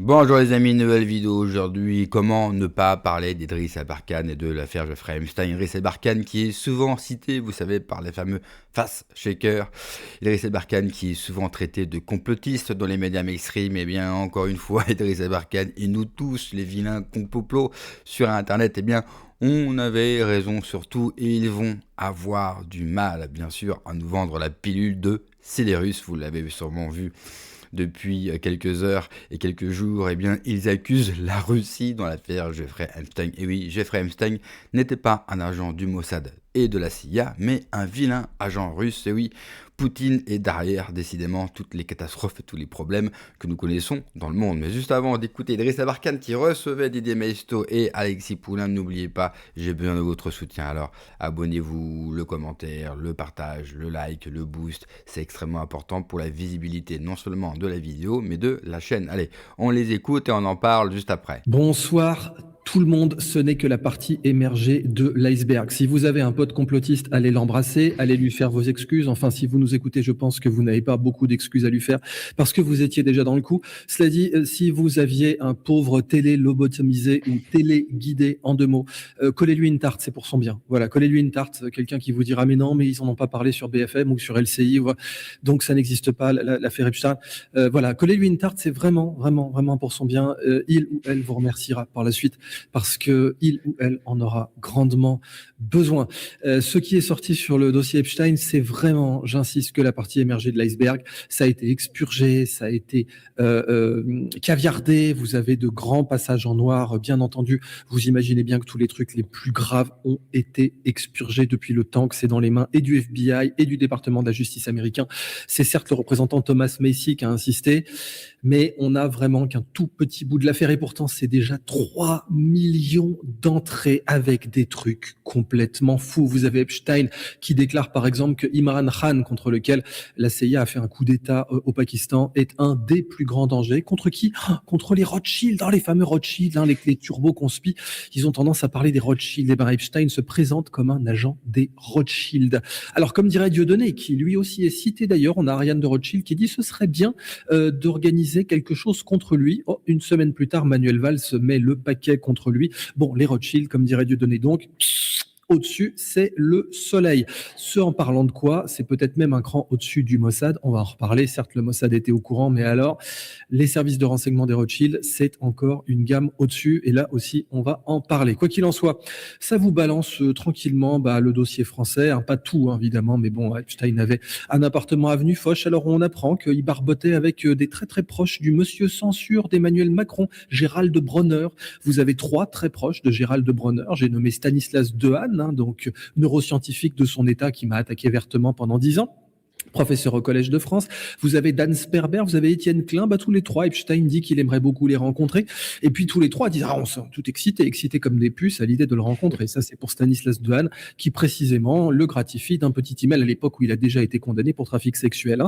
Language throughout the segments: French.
Bonjour les amis, nouvelle vidéo aujourd'hui. Comment ne pas parler d'Idriss Aberkan et de l'affaire Jeffrey Epstein. Idriss Aberkan qui est souvent cité, vous savez, par les fameux face-shakers. Idriss Aberkan qui est souvent traité de complotiste dans les médias mainstream. Et bien, encore une fois, Idriss Aberkan et nous tous, les vilains complots sur Internet, eh bien, on avait raison surtout et ils vont avoir du mal, bien sûr, à nous vendre la pilule de Célérus. Vous l'avez sûrement vu depuis quelques heures et quelques jours, eh bien, ils accusent la Russie dans l'affaire Jeffrey Epstein. Et oui, Jeffrey Epstein n'était pas un agent du Mossad et de la CIA, mais un vilain agent russe. Et oui, Poutine est derrière, décidément, toutes les catastrophes et tous les problèmes que nous connaissons dans le monde. Mais juste avant d'écouter Idriss Aberkan qui recevait Didier Maisto et Alexis Poulain, n'oubliez pas, j'ai besoin de votre soutien. Alors, abonnez-vous, le commentaire, le partage, le like, le boost, c'est extrêmement important pour la visibilité non seulement de la vidéo, mais de la chaîne. Allez, on les écoute et on en parle juste après. Bonsoir tout le monde, ce n'est que la partie émergée de l'iceberg. Si vous avez un pote complotiste, allez l'embrasser, allez lui faire vos excuses. Enfin, si vous nous écoutez, je pense que vous n'avez pas beaucoup d'excuses à lui faire parce que vous étiez déjà dans le coup. Cela dit, si vous aviez un pauvre télé-lobotomisé ou télé-guidé en 2 mots, collez-lui une tarte, c'est pour son bien. Voilà, collez-lui une tarte, quelqu'un qui vous dira mais non, mais ils en ont pas parlé sur BFM ou sur LCI, donc ça n'existe pas, l'affaire Epstein. Voilà, collez-lui une tarte, c'est vraiment, vraiment, vraiment pour son bien. Il ou elle vous remerciera par la suite parce que il ou elle en aura grandement besoin. Ce qui est sorti sur le dossier Epstein, c'est vraiment, j'insiste, que la partie émergée de l'iceberg. Ça a été expurgé, ça a été caviardé. Vous avez de grands passages en noir, bien entendu. Vous imaginez bien que tous les trucs les plus graves ont été expurgés depuis le temps que c'est dans les mains et du FBI et du département de la justice américain. C'est certes le représentant Thomas Macy qui a insisté, mais on n'a vraiment qu'un tout petit bout de l'affaire et pourtant c'est déjà 3 millions d'entrées avec des trucs complètement fous. Vous avez Epstein qui déclare par exemple que Imran Khan, contre lequel la CIA a fait un coup d'État au Pakistan, est un des plus grands dangers. Contre qui? Contre les Rothschild, les fameux Rothschild, les turbo-conspi. Ils ont tendance à parler des Rothschild. Et ben Epstein se présente comme un agent des Rothschild. Alors comme dirait Dieudonné, qui lui aussi est cité d'ailleurs, on a Ariane de Rothschild qui dit ce serait bien d'organiser quelque chose contre lui. Oh, une semaine plus tard, Manuel Valls met le paquet contre lui. Bon, les Rothschild, comme dirait Dieudonné donc, au-dessus, c'est le soleil. Ce en parlant de quoi, c'est peut-être même un cran au-dessus du Mossad. On va en reparler. Certes, le Mossad était au courant, mais alors, les services de renseignement des Rothschild, c'est encore une gamme au-dessus. Et là aussi, on va en parler. Quoi qu'il en soit, ça vous balance tranquillement le dossier français. Pas tout, évidemment, mais bon, Epstein avait un appartement avenue Foch. Alors, on apprend qu'il barbotait avec des très très proches du monsieur censure d'Emmanuel Macron, Gérald Bronner. Vous avez 3 très proches de Gérald Bronner. J'ai nommé Stanislas Dehaene, donc neuroscientifique de son état qui m'a attaqué vertement pendant 10 ans. Professeur au Collège de France. Vous avez Dan Sperber, vous avez Étienne Klein, tous les 3, Epstein dit qu'il aimerait beaucoup les rencontrer. Et puis tous les 3 disent, on sont tout excités comme des puces à l'idée de le rencontrer. Ça, c'est pour Stanislas Dehaene, qui précisément le gratifie d'un petit email à l'époque où il a déjà été condamné pour trafic sexuel.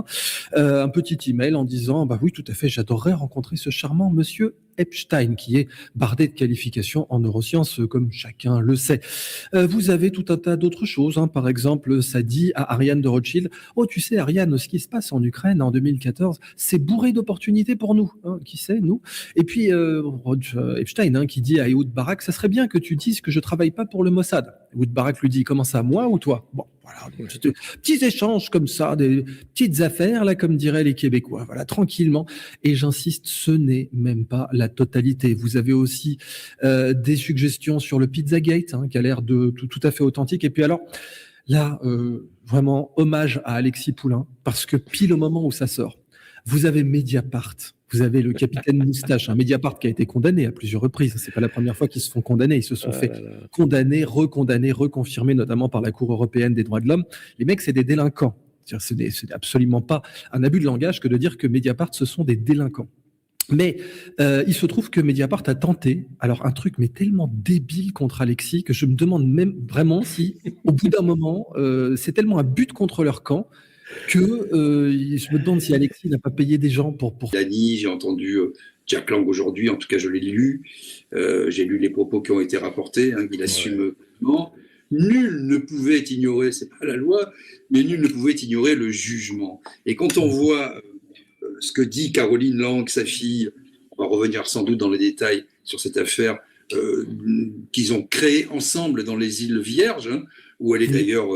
Un petit email en disant, oui, tout à fait, j'adorerais rencontrer ce charmant monsieur Epstein, qui est bardé de qualifications en neurosciences, comme chacun le sait. Vous avez tout un tas d'autres choses. Par exemple, ça dit à Ariane de Rothschild, oh, tu sais, Ariane, ce qui se passe en Ukraine en 2014, c'est bourré d'opportunités pour nous. Qui sait, nous? Et puis, Epstein, qui dit à Ehud Barak, ça serait bien que tu dises que je travaille pas pour le Mossad. Ehud Barak lui dit, comment ça, moi ou toi? Bon, voilà, des petits échanges comme ça, des petites affaires, là, comme diraient les Québécois. Voilà, tranquillement. Et j'insiste, ce n'est même pas la totalité. Vous avez aussi des suggestions sur le Pizzagate, qui a l'air de tout à fait authentique. Et puis alors, là, vraiment, hommage à Alexis Poulain, parce que pile au moment où ça sort, vous avez Mediapart, vous avez le capitaine Moustache, Mediapart qui a été condamné à plusieurs reprises. C'est pas la première fois qu'ils se font condamner. Ils se sont fait condamner, recondamner, reconfirmer, notamment par la Cour européenne des droits de l'homme. Les mecs, c'est des délinquants. C'est absolument pas un abus de langage que de dire que Mediapart, ce sont des délinquants. Mais il se trouve que Mediapart a tenté, alors un truc mais tellement débile contre Alexis que je me demande même vraiment si, au bout d'un moment, c'est tellement un but contre leur camp que je me demande si Alexis n'a pas payé des gens pour... Dany, j'ai entendu Jack Lang aujourd'hui, en tout cas je l'ai lu. J'ai lu les propos qui ont été rapportés, il assume pleinement. Nul ne pouvait ignorer, c'est pas la loi, mais nul ne pouvait ignorer le jugement. Et quand on voit ce que dit Caroline Lang, sa fille, va revenir sans doute dans les détails sur cette affaire qu'ils ont créée ensemble dans les îles Vierges, hein, où elle est d'ailleurs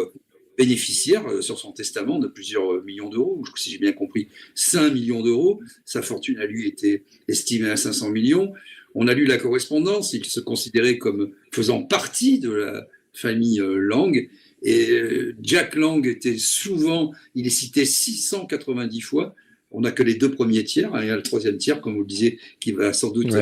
bénéficiaire sur son testament de plusieurs millions d'euros, si j'ai bien compris, 5 millions d'euros. Sa fortune à lui était estimée à 500 millions. On a lu la correspondance, il se considérait comme faisant partie de la famille Lang. Et Jack Lang était souvent, il est cité 690 fois. On n'a que les 2 premiers tiers, hein, et le 3e tiers, comme vous le disiez, qui va sans doute...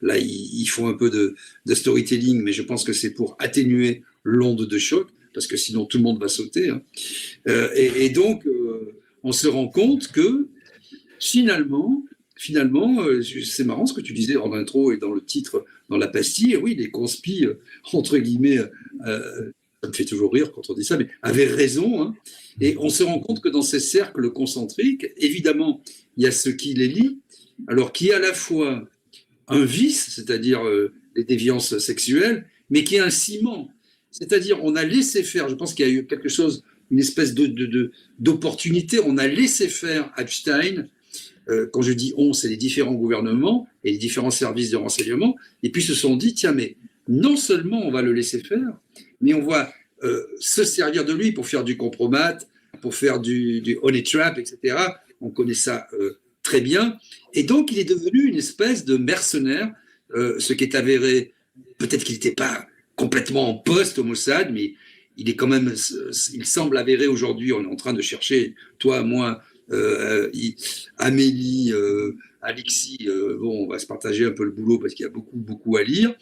Là, ils font un peu de storytelling, mais je pense que c'est pour atténuer l'onde de choc, parce que sinon tout le monde va sauter. Hein. Et donc, on se rend compte que finalement, c'est marrant ce que tu disais en intro et dans le titre, dans la pastille, oui, les conspis, entre guillemets, ça me fait toujours rire quand on dit ça, mais avaient raison. Hein. Et on se rend compte que dans ces cercles concentriques, évidemment, il y a ce qui les lie, alors qui est à la fois un vice, c'est-à-dire les déviances sexuelles, mais qui est un ciment. C'est-à-dire, on a laissé faire, je pense qu'il y a eu quelque chose, une espèce d'opportunité, on a laissé faire Epstein. Quand je dis on, c'est les différents gouvernements et les différents services de renseignement, et puis se sont dit, tiens, mais non seulement on va le laisser faire, mais on va se servir de lui pour faire du compromat, pour faire du honey trap, etc. On connaît ça très bien. Et donc, il est devenu une espèce de mercenaire, ce qui est avéré, peut-être qu'il n'était pas complètement en poste au Mossad, mais il est quand même, il semble avéré aujourd'hui, on est en train de chercher, toi, moi, Amélie, Alexis, bon, on va se partager un peu le boulot parce qu'il y a beaucoup, beaucoup à lire.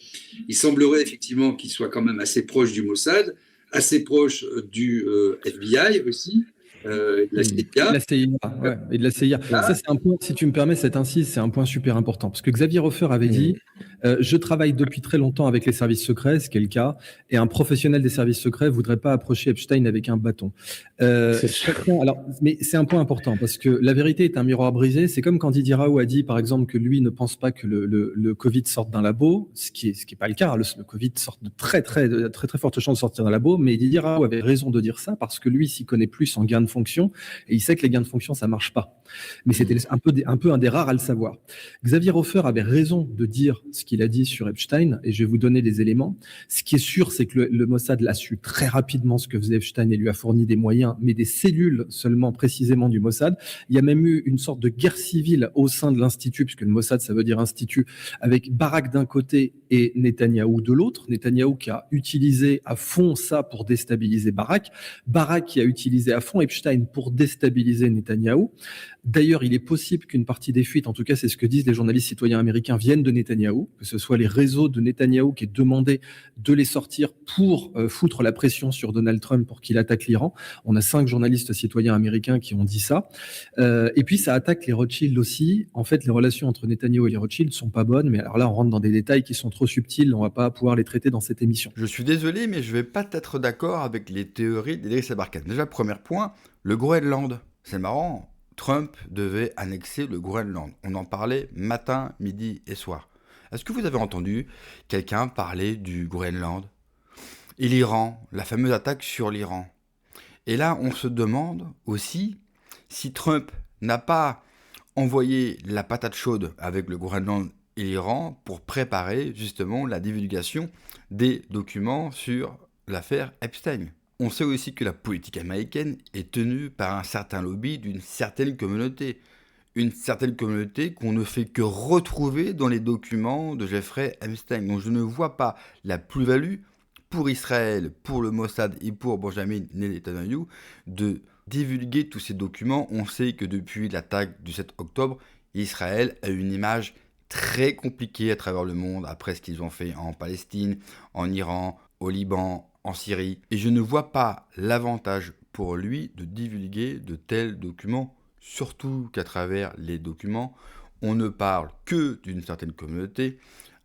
Il semblerait effectivement qu'il soit quand même assez proche du Mossad, assez proche du FBI aussi. De la CIA. La CIA, ouais, et de la CIA. Ça, c'est un point, si tu me permets cette incise, c'est un point super important. Parce que Xavier Hofer avait dit je travaille depuis très longtemps avec les services secrets, ce qui est le cas, et un professionnel des services secrets ne voudrait pas approcher Epstein avec un bâton. Mais c'est un point important, parce que la vérité est un miroir brisé. C'est comme quand Didier Raoult a dit, par exemple, que lui ne pense pas que le Covid sorte d'un labo, ce qui est pas le cas. Le Covid sort de très fortes chances de sortir d'un labo, mais Didier Raoult avait raison de dire ça, parce que lui s'y connaît plus en gain de fonction, et il sait que les gains de fonction, ça marche pas. Mais c'était un peu un des rares à le savoir. Xavier Hofer avait raison de dire ce qu'il a dit sur Epstein, et je vais vous donner des éléments. Ce qui est sûr, c'est que le Mossad l'a su très rapidement ce que faisait Epstein et lui a fourni des moyens, mais des cellules seulement précisément du Mossad. Il y a même eu une sorte de guerre civile au sein de l'institut, puisque le Mossad, ça veut dire institut, avec Barak d'un côté et Netanyahou de l'autre. Netanyahou qui a utilisé à fond ça pour déstabiliser Barak. Barak qui a utilisé à fond Epstein pour déstabiliser Netanyahou. D'ailleurs, il est possible qu'une partie des fuites, en tout cas c'est ce que disent les journalistes citoyens américains, viennent de Netanyahou, que ce soit les réseaux de Netanyahou qui aient demandé de les sortir pour foutre la pression sur Donald Trump pour qu'il attaque l'Iran. On a 5 journalistes citoyens américains qui ont dit ça. Et puis ça attaque les Rothschild aussi. En fait, les relations entre Netanyahou et les Rothschild sont pas bonnes, mais alors là on rentre dans des détails qui sont trop subtils, on va pas pouvoir les traiter dans cette émission. Je suis désolé, mais je vais pas être d'accord avec les théories d'Idriss Abarkan. Déjà, premier point, le Groenland. C'est marrant. Trump devait annexer le Groenland. On en parlait matin, midi et soir. Est-ce que vous avez entendu quelqu'un parler du Groenland ? Et l'Iran, la fameuse attaque sur l'Iran. Et là, on se demande aussi si Trump n'a pas envoyé la patate chaude avec le Groenland et l'Iran pour préparer justement la divulgation des documents sur l'affaire Epstein. On sait aussi que la politique américaine est tenue par un certain lobby d'une certaine communauté. Une certaine communauté qu'on ne fait que retrouver dans les documents de Jeffrey Epstein. Donc je ne vois pas la plus-value pour Israël, pour le Mossad et pour Benjamin Netanyahu de divulguer tous ces documents. On sait que depuis l'attaque du 7 octobre, Israël a une image très compliquée à travers le monde après ce qu'ils ont fait en Palestine, en Iran, au Liban, en Syrie. Et je ne vois pas l'avantage pour lui de divulguer de tels documents, surtout qu'à travers les documents, on ne parle que d'une certaine communauté.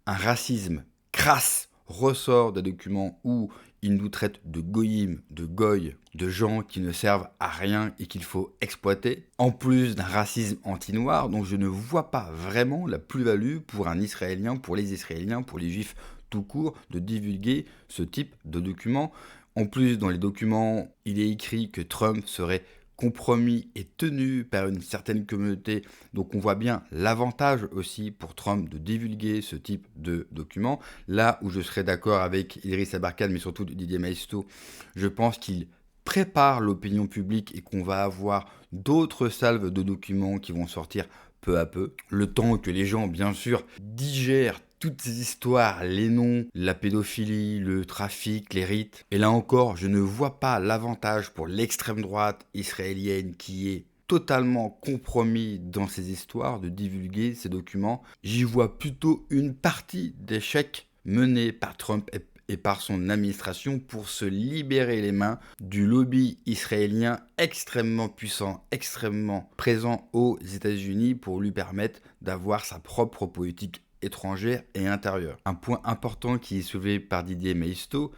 Un racisme crasse ressort des documents où il nous traite de goyim, de goy, de gens qui ne servent à rien et qu'il faut exploiter, en plus d'un racisme anti-noir. Donc je ne vois pas vraiment la plus-value pour un Israélien, pour les Israéliens, pour les Juifs tout court, de divulguer ce type de documents. En plus, dans les documents, il est écrit que Trump serait compromis et tenu par une certaine communauté. Donc on voit bien l'avantage aussi pour Trump de divulguer ce type de documents. Là où je serais d'accord avec Idriss Aberkane, mais surtout Didier Maisto, je pense qu'il prépare l'opinion publique et qu'on va avoir d'autres salves de documents qui vont sortir peu à peu. Le temps que les gens, bien sûr, digèrent toutes ces histoires, les noms, la pédophilie, le trafic, les rites. Et là encore, je ne vois pas l'avantage pour l'extrême droite israélienne qui est totalement compromis dans ces histoires de divulguer ces documents. J'y vois plutôt une partie d'échecs menés par Trump et par son administration pour se libérer les mains du lobby israélien extrêmement puissant, extrêmement présent aux États-Unis pour lui permettre d'avoir sa propre politique étrangère et intérieure. Un point important qui est soulevé par Didier Maisto,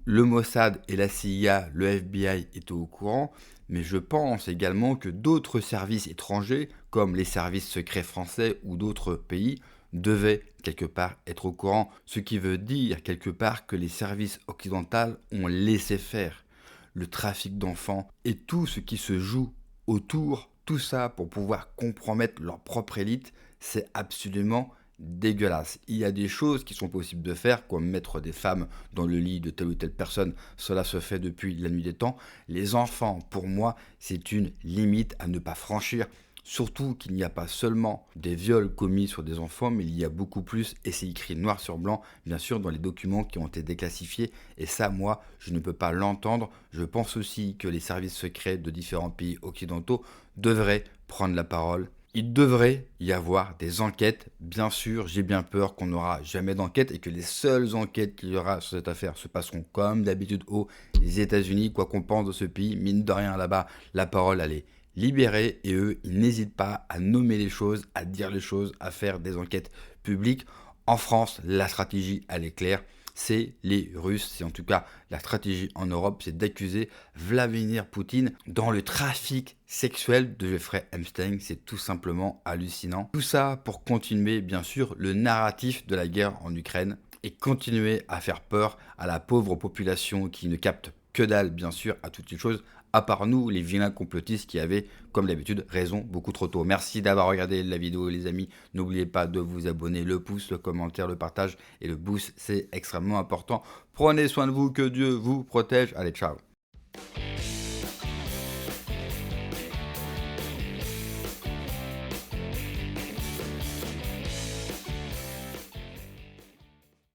le Mossad et la CIA, le FBI étaient au courant, mais je pense également que d'autres services étrangers, comme les services secrets français ou d'autres pays, devaient quelque part être au courant, ce qui veut dire quelque part que les services occidentaux ont laissé faire le trafic d'enfants et tout ce qui se joue autour, tout ça pour pouvoir compromettre leur propre élite, c'est absolument dégueulasse. Il y a des choses qui sont possibles de faire, comme mettre des femmes dans le lit de telle ou telle personne, cela se fait depuis la nuit des temps. Les enfants, pour moi, c'est une limite à ne pas franchir. Surtout qu'il n'y a pas seulement des viols commis sur des enfants, mais il y a beaucoup plus, et c'est écrit noir sur blanc, bien sûr, dans les documents qui ont été déclassifiés. Et ça, moi, je ne peux pas l'entendre. Je pense aussi que les services secrets de différents pays occidentaux devraient prendre la parole. Il devrait y avoir des enquêtes. Bien sûr, j'ai bien peur qu'on n'aura jamais d'enquête et que les seules enquêtes qu'il y aura sur cette affaire se passeront comme d'habitude aux États-Unis. Quoi qu'on pense de ce pays, mine de rien là-bas, la parole, elle est libérés et eux, ils n'hésitent pas à nommer les choses, à dire les choses, à faire des enquêtes publiques. En France, la stratégie, elle est claire, c'est les Russes, c'est en tout cas la stratégie en Europe, c'est d'accuser Vladimir Poutine dans le trafic sexuel de Jeffrey Epstein, c'est tout simplement hallucinant. Tout ça pour continuer, bien sûr, le narratif de la guerre en Ukraine et continuer à faire peur à la pauvre population qui ne capte que dalle, bien sûr, à toutes les choses, à part nous, les vilains complotistes qui avaient, comme d'habitude, raison beaucoup trop tôt. Merci d'avoir regardé la vidéo, les amis. N'oubliez pas de vous abonner, le pouce, le commentaire, le partage et le boost, c'est extrêmement important. Prenez soin de vous, que Dieu vous protège. Allez, ciao.